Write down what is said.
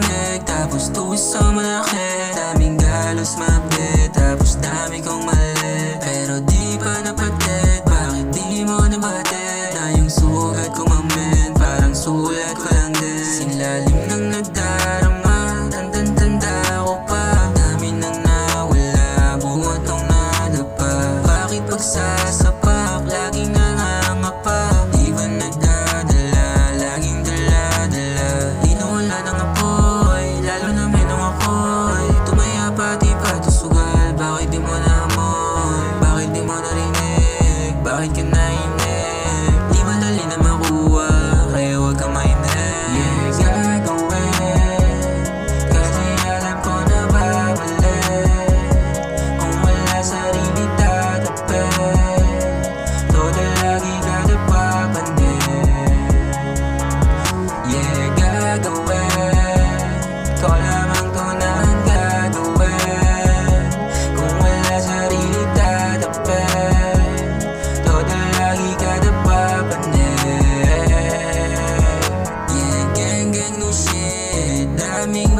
malamig, tapos tuwis sa malaki. Daming galos mabit, tapos dami kong mali. Pero di pa napatid, bakit di mo nabatid? Na yung sugat ko mamen, parang sulat ko lang din. Sinlalim ng nagdarama, tandang-tanda ko pa. Dami nang nawala, buwan tong nadapa. Bakit pagsasapak, laging nangangapa? Di ba nagdadala, laging dala-dala? Di nawala ng apoy, lalo na minong ako'y tumaya pati sugal. Bakit di mo naamoy? Bakit di mo narinig? Bakit ka nainig? Di madali na makuha, kaya huwag ka mainig. Yeah, gagawin, kasi alam ko na babalik. Kung wala sarili tatapin, todo lagi kada papanin. Yeah, gagawin, ikaw lamang tunang gagawin. Kung wala sarili tatapin, todo lagi kada papanin. Yeah, gang no shit, daming